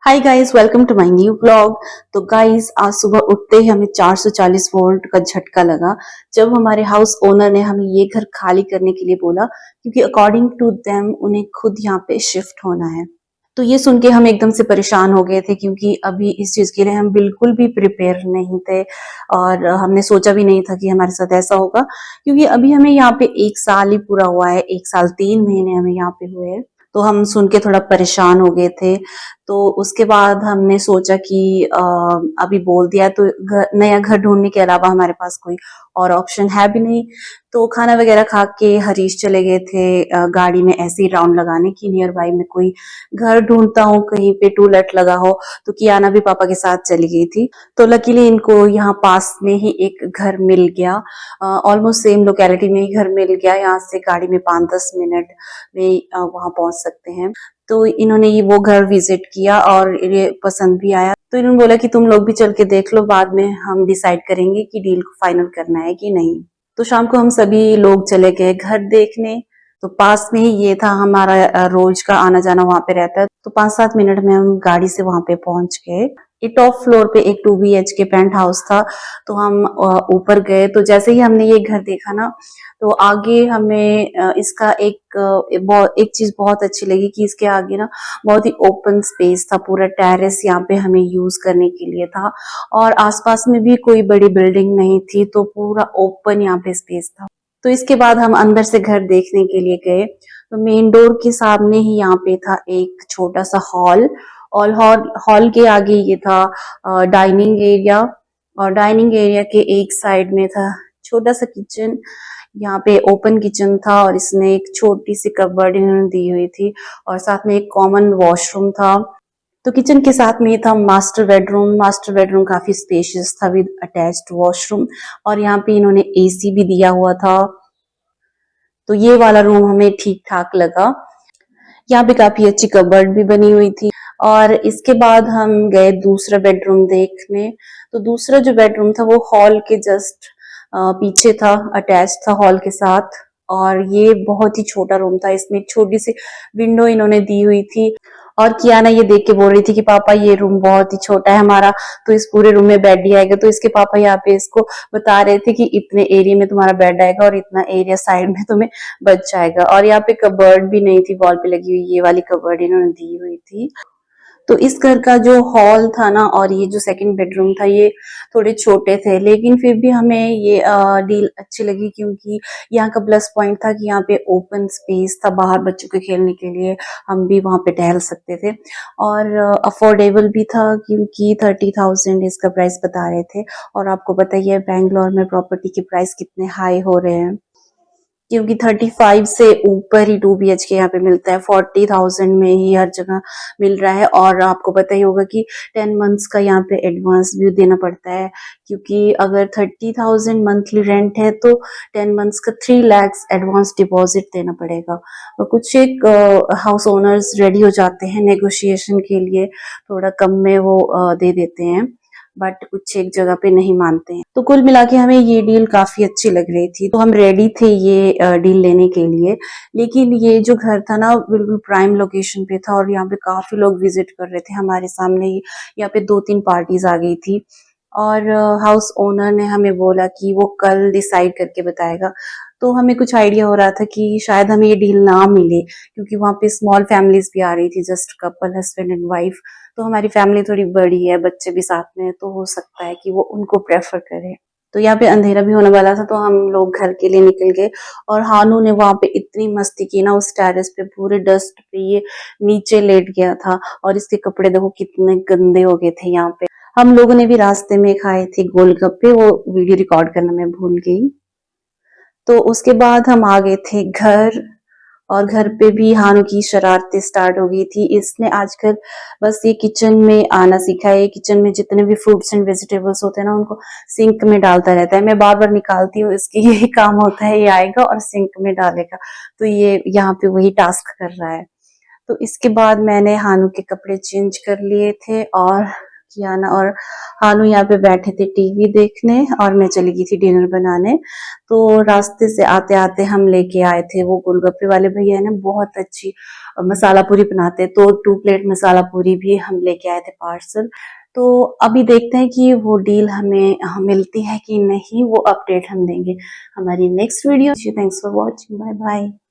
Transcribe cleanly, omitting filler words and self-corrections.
Hi guys, welcome to my new blog. तो guys, आज सुबह उठते ही हमें 440 वोल्ट का झटका लगा जब हमारे हाउस ओनर ने हमें ये घर खाली करने के लिए बोला, क्योंकि अकॉर्डिंग टू देम उन्हें खुद यहाँ पे शिफ्ट होना है। तो ये सुन के हम एकदम से परेशान हो गए थे, क्योंकि अभी इस चीज के लिए हम बिल्कुल भी प्रिपेयर नहीं थे और हमने सोचा भी नहीं था कि हमारे साथ ऐसा होगा, क्योंकि अभी हमें यहाँ पे 1 साल ही पूरा हुआ है। 1 साल 3 महीने हमें यहाँ पे हुए हैं। तो हम सुन के थोड़ा परेशान हो गए थे। तो उसके बाद हमने सोचा कि अभी बोल दिया तो नया घर ढूंढने के अलावा हमारे पास कोई और ऑप्शन है भी नहीं। तो खाना वगैरह खा के हरीश चले गए थे गाड़ी में ऐसे ही राउंड लगाने की, नियर बाई में कोई घर ढूंढता हूँ कहीं पे टू लेट लगा हो। तो कियाना भी पापा के साथ चली गई थी। तो लकीली इनको यहाँ पास में ही एक घर मिल गया, ऑलमोस्ट सेम लोकेलिटी में ही घर मिल गया। यहाँ से गाड़ी में 5-10 मिनट में वहां पहुंच सकते हैं। तो इन्होंने ये वो घर विजिट किया और ये पसंद भी आया। तो इन्होंने बोला कि तुम लोग भी चल के देख लो, बाद में हम डिसाइड करेंगे कि डील को फाइनल करना है कि नहीं। तो शाम को हम सभी लोग चले गए घर देखने। तो पास में ही ये था, हमारा रोज का आना जाना वहां पे रहता है। तो 5-7 मिनट में हम गाड़ी से वहां पे पहुंच गए। ये टॉप फ्लोर पे एक 2 BHK पेंट हाउस था। तो हम ऊपर गए। तो जैसे ही हमने ये घर देखा ना, तो आगे हमें इसका एक चीज बहुत अच्छी लगी कि इसके आगे ना बहुत ही ओपन स्पेस था। पूरा टेरेस यहाँ पे हमें यूज करने के लिए था और आसपास में भी कोई बड़ी बिल्डिंग नहीं थी, तो पूरा ओपन यहाँ पे स्पेस था। तो इसके बाद हम अंदर से घर देखने के लिए गए। तो मेन डोर के सामने ही यहाँ पे था एक छोटा सा हॉल, और हॉल के आगे ये था डाइनिंग एरिया। और डाइनिंग एरिया के एक साइड में था छोटा सा किचन। यहाँ पे ओपन किचन था और इसमें एक छोटी सी कबर्ड इन्होंने दी हुई थी और साथ में एक कॉमन वॉशरूम था। तो किचन के साथ में ही था मास्टर बेडरूम। मास्टर बेडरूम काफी स्पेशियस था विद अटैच्ड वॉशरूम, और यहाँ पे इन्होंने एसी भी दिया हुआ था। तो ये वाला रूम हमें ठीक ठाक लगा। यहाँ पे काफी अच्छी कबर्ड भी बनी हुई थी। और इसके बाद हम गए दूसरा बेडरूम देखने। तो दूसरा जो बेडरूम था वो हॉल के जस्ट पीछे था, अटैच था हॉल के साथ। और ये बहुत ही छोटा रूम था, इसमें एक छोटी सी विंडो इन्होंने दी हुई थी। और कियाना ये देख के बोल रही थी कि पापा ये रूम बहुत ही छोटा है हमारा, तो इस पूरे रूम में बेड ही आएगा। तो इसके पापा यहाँ पे इसको बता रहे थे कि इतने एरिया में तुम्हारा बेड आएगा और इतना एरिया साइड में तुम्हें बच जाएगा। और यहाँ पे कबर्ड भी नहीं थी वॉल पे लगी हुई, ये वाली कबर्ड इन्होंने दी हुई थी। तो इस घर का जो हॉल था ना और ये जो सेकंड बेडरूम था, ये थोड़े छोटे थे, लेकिन फिर भी हमें ये डील अच्छी लगी, क्योंकि यहाँ का प्लस पॉइंट था कि यहाँ पे ओपन स्पेस था बाहर बच्चों के खेलने के लिए। हम भी वहां पे टहल सकते थे और अफोर्डेबल भी था, क्योंकि 30,000 इसका प्राइस बता रहे थे। और आपको पता ही है बैंगलोर में प्रॉपर्टी के प्राइस कितने हाई हो रहे हैं, क्योंकि 35 से ऊपर ही 2 BHK यहाँ पे मिलता है। 40,000 में ही हर जगह मिल रहा है। और आपको पता ही होगा कि 10 मंथ्स का यहाँ पे एडवांस भी देना पड़ता है, क्योंकि अगर 30,000 मंथली रेंट है तो 10 मंथ्स का 3 lakhs एडवांस डिपॉजिट देना पड़ेगा। और कुछ एक हाउस ओनर्स रेडी हो जाते हैं नेगोशिएशन के लिए, थोड़ा कम में वो दे देते हैं, बट कुछ एक जगह पे नहीं मानते हैं। तो कुल मिला के हमें ये डील काफी अच्छी लग रही थी, तो हम रेडी थे ये डील लेने के लिए। लेकिन ये जो घर था ना बिल्कुल प्राइम लोकेशन पे था और यहाँ पे काफी लोग विजिट कर रहे थे हमारे सामने ही। यहाँ पे 2-3 पार्टीज आ गई थी और हाउस ओनर ने हमें बोला कि वो कल डिसाइड करके बताएगा। तो हमें कुछ आइडिया हो रहा था कि शायद हमें ये डील ना मिले, क्योंकि वहाँ पे स्मॉल फैमिलीज भी आ रही थी, just couple husband and wife. तो हमारी फैमिली थोड़ी बड़ी है, बच्चे भी साथ में हैं, तो हो सकता है कि वो उनको प्रेफर करे। तो यहाँ पे अंधेरा भी होने वाला था, तो हम लोग घर के लिए निकल गए। और हानू ने वहां पे इतनी मस्ती की ना, उस टेरेस पे पूरे डस्ट पे ये नीचे लेट गया था और इसके कपड़े देखो कितने गंदे हो गए थे। यहाँ पे हम लोगों ने भी रास्ते में खाए थे गोलगप्पे, वो वीडियो रिकॉर्ड करना मैं भूल गई। तो उसके बाद हम आ गए थे घर। और घर पे भी हानु की शरारतें स्टार्ट हो गई थी। इसने आजकल बस ये किचन में आना सीखा है। किचन में जितने भी फ्रूट्स एंड वेजिटेबल्स होते हैं ना, उनको सिंक में डालता रहता है। मैं बार बार निकालती हूँ, इसकी यही काम होता है, ये आएगा और सिंक में डालेगा। तो ये यहाँ पे वही टास्क कर रहा है। तो इसके बाद मैंने हानु के कपड़े चेंज कर लिए थे और किया ना, और हानू यहाँ पे बैठे थे टीवी देखने और मैं चली गई थी डिनर बनाने। तो रास्ते से आते आते हम लेके आए थे, वो गोलगप्पे वाले भैया है ना बहुत अच्छी मसाला पूरी बनाते हैं, तो 2 प्लेट मसाला पूरी भी हम लेके आए थे पार्सल। तो अभी देखते हैं कि वो डील हमें मिलती है कि नहीं, वो अपडेट हम देंगे हमारी next video. Thanks for watching, bye bye.